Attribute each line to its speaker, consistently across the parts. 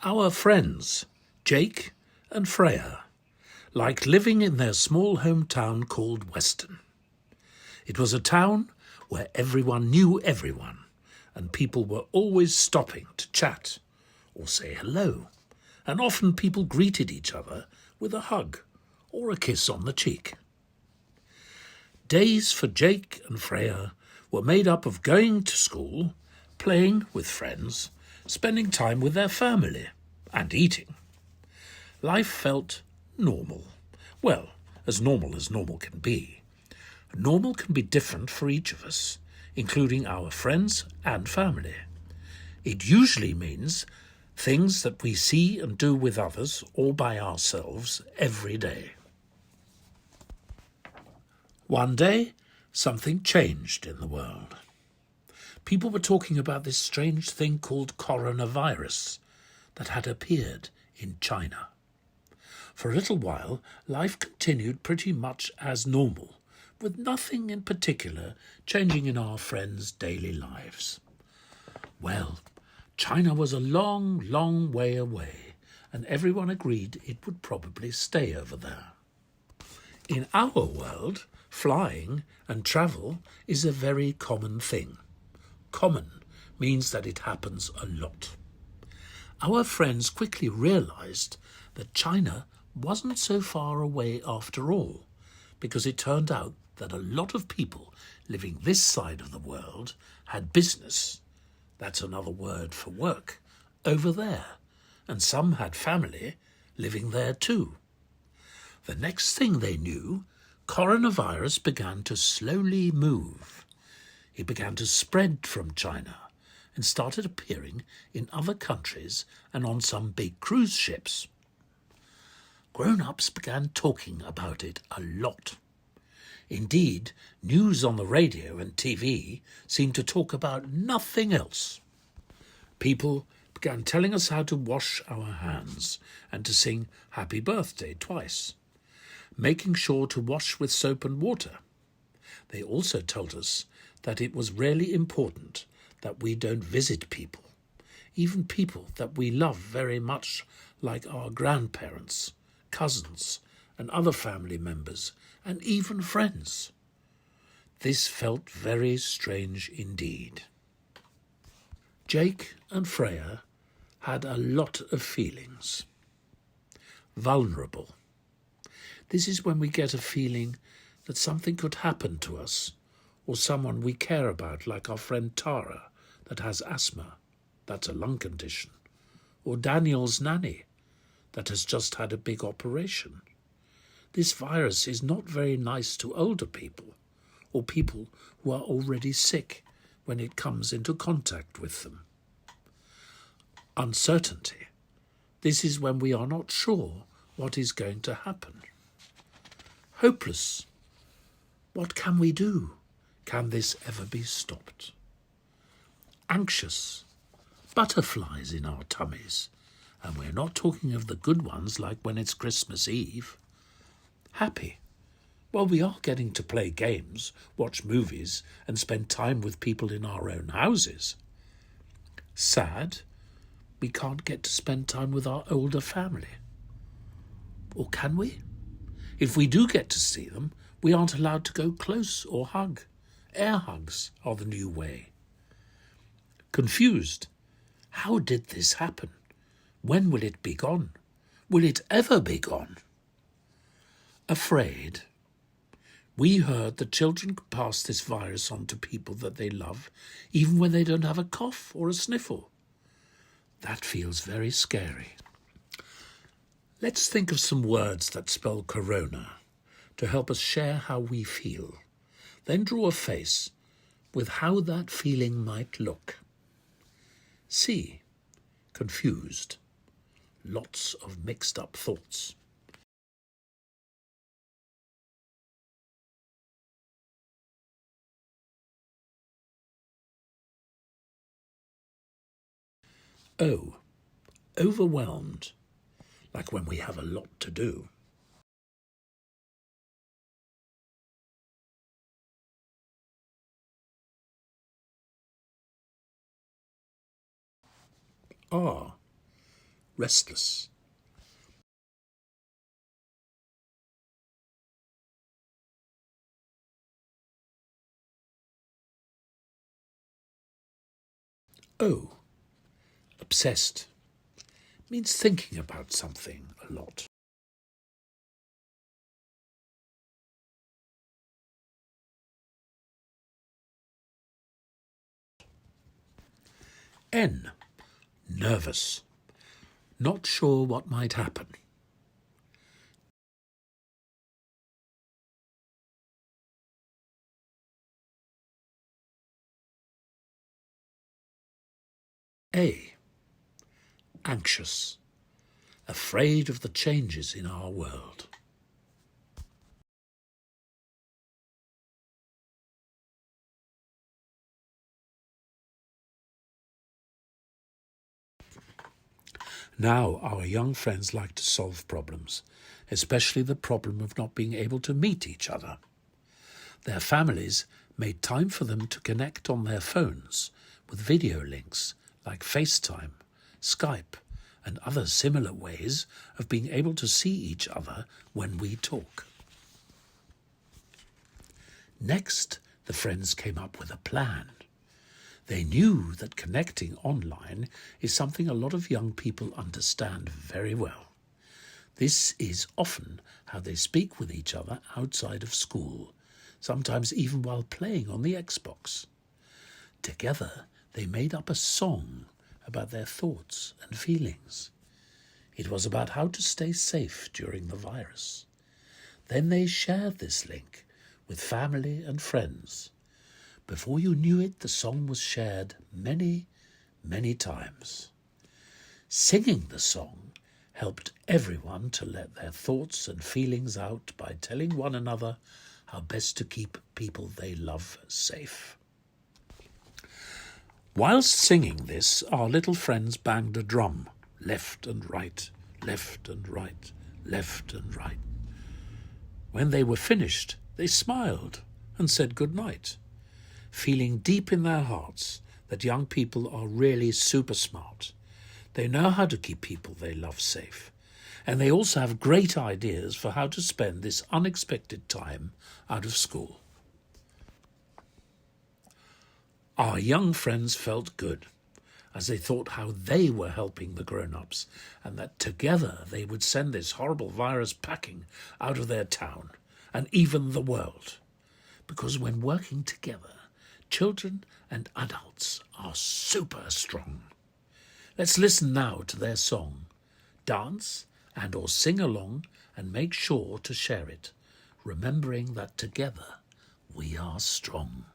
Speaker 1: Our friends, Jake and Freya, liked living in their small hometown called Weston. It was a town where everyone knew everyone, and people were always stopping to chat or say hello, and often people greeted each other with a hug or a kiss on the cheek. Days for Jake and Freya were made up of going to school, playing with friends, spending time with their family, and eating. Life felt normal. Well, as normal can be. Normal can be different for each of us, including our friends and family. It usually means things that we see and do with others or by ourselves every day. One day, something changed in the world. People were talking about this strange thing called coronavirus that had appeared in China. For a little while, life continued pretty much as normal, with nothing in particular changing in our friends' daily lives. Well, China was a long, long way away, and everyone agreed it would probably stay over there. In our world, flying and travel is a very common thing. Common means that it happens a lot. Our friends quickly realized that China wasn't so far away after all, because it turned out that a lot of people living this side of the world had business, that's another word for work, over there, and some had family living there too. The next thing they knew, coronavirus began to slowly move. It began to spread from China and started appearing in other countries and on some big cruise ships. Grown-ups began talking about it a lot. Indeed, news on the radio and TV seemed to talk about nothing else. People began telling us how to wash our hands and to sing Happy Birthday twice, making sure to wash with soap and water. They also told us that it was really important that we don't visit people, even people that we love very much, like our grandparents, cousins, and other family members, and even friends. This felt very strange indeed. Jake and Freya had a lot of feelings. Vulnerable. This is when we get a feeling that something could happen to us, or someone we care about, like our friend Tara, that has asthma, that's a lung condition, or Daniel's nanny, that has just had a big operation. This virus is not very nice to older people, or people who are already sick when it comes into contact with them. Uncertainty. This is when we are not sure what is going to happen. Hopeless. What can we do? Can this ever be stopped? Anxious. Butterflies in our tummies. And we're not talking of the good ones like when it's Christmas Eve. Happy. Well, we are getting to play games, watch movies, and spend time with people in our own houses. Sad. We can't get to spend time with our older family. Or can we? If we do get to see them, we aren't allowed to go close or hug. Air hugs are the new way. Confused. How did this happen? When will it be gone? Will it ever be gone? Afraid. We heard that children could pass this virus on to people that they love, even when they don't have a cough or a sniffle. That feels very scary. Let's think of some words that spell corona to help us share how we feel. Then draw a face with how that feeling might look. C. Confused. Lots of mixed up thoughts. O. Overwhelmed, like when we have a lot to do. R. restless. O, obsessed, means thinking about something a lot. N, nervous, not sure what might happen. A, anxious, afraid of the changes in our world. Now our young friends like to solve problems, especially the problem of not being able to meet each other. Their families made time for them to connect on their phones with video links like FaceTime, Skype, and other similar ways of being able to see each other when we talk. Next, the friends came up with a plan. They knew that connecting online is something a lot of young people understand very well. This is often how they speak with each other outside of school, sometimes even while playing on the Xbox. Together, they made up a song about their thoughts and feelings. It was about how to stay safe during the virus. Then they shared this link with family and friends. Before you knew it, the song was shared many, many times. Singing the song helped everyone to let their thoughts and feelings out by telling one another how best to keep people they love safe. Whilst singing this, our little friends banged a drum, left and right, left and right, left and right. When they were finished, they smiled and said good night, feeling deep in their hearts that young people are really super smart. They know how to keep people they love safe, and they also have great ideas for how to spend this unexpected time out of school. Our young friends felt good as they thought how they were helping the grown-ups and that together they would send this horrible virus packing out of their town and even the world. Because when working together, children and adults are super strong. Let's listen now to their song. Dance and or sing along and make sure to share it, remembering that together we are strong.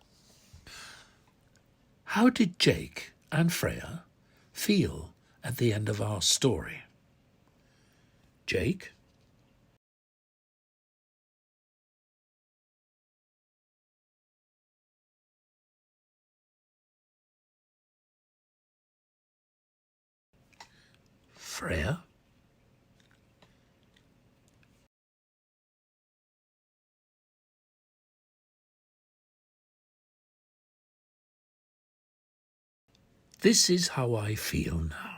Speaker 1: How did Jake and Freya feel at the end of our story? Jake? Freya? This is how I feel now.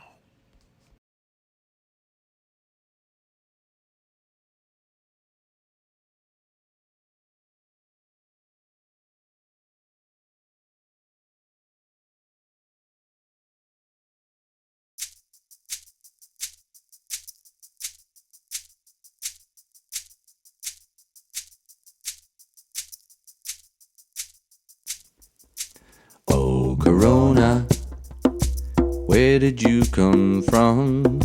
Speaker 2: Oh, Corona, where did you come from?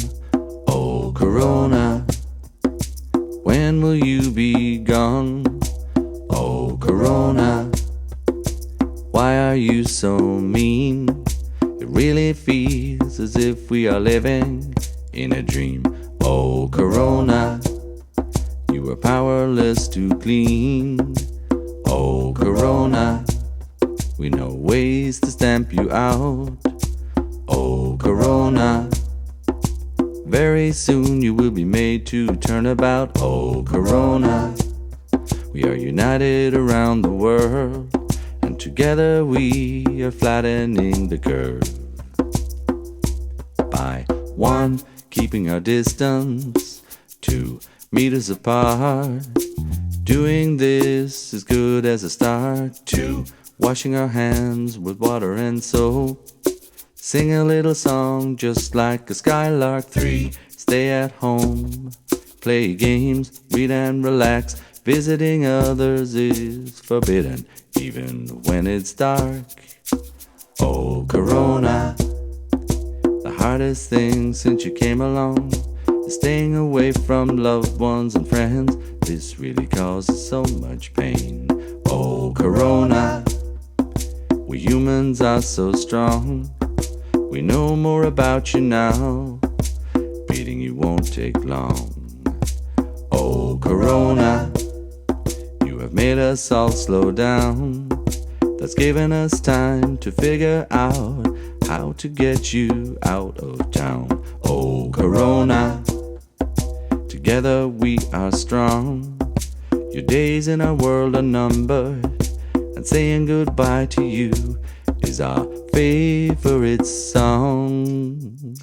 Speaker 2: Oh, Corona, when will you be gone? Oh, Corona, why are you so mean? It really feels as if we are living in a dream. Oh, Corona, you are powerless to clean. Oh, Corona, we know ways to stamp you out. Oh, Corona, very soon you will be made to turn about. Oh, Corona, we are united around the world, and together we are flattening the curve. By one keeping our distance 2 meters apart. Doing this as good as a start. 2, washing our hands with water and soap. Sing a little song just like a skylark. 3, stay at home, play games, read and relax. Visiting others is forbidden, even when it's dark. Oh, Corona, the hardest thing since you came along is staying away from loved ones and friends. This really causes so much pain. Oh, Corona, we humans are so strong. We know more about you now. Beating you won't take long. Oh, Corona, you have made us all slow down. That's given us time to figure out how to get you out of town. Oh, Corona, together we are strong. Your days in our world are numbered, and saying goodbye to you is our favorite song.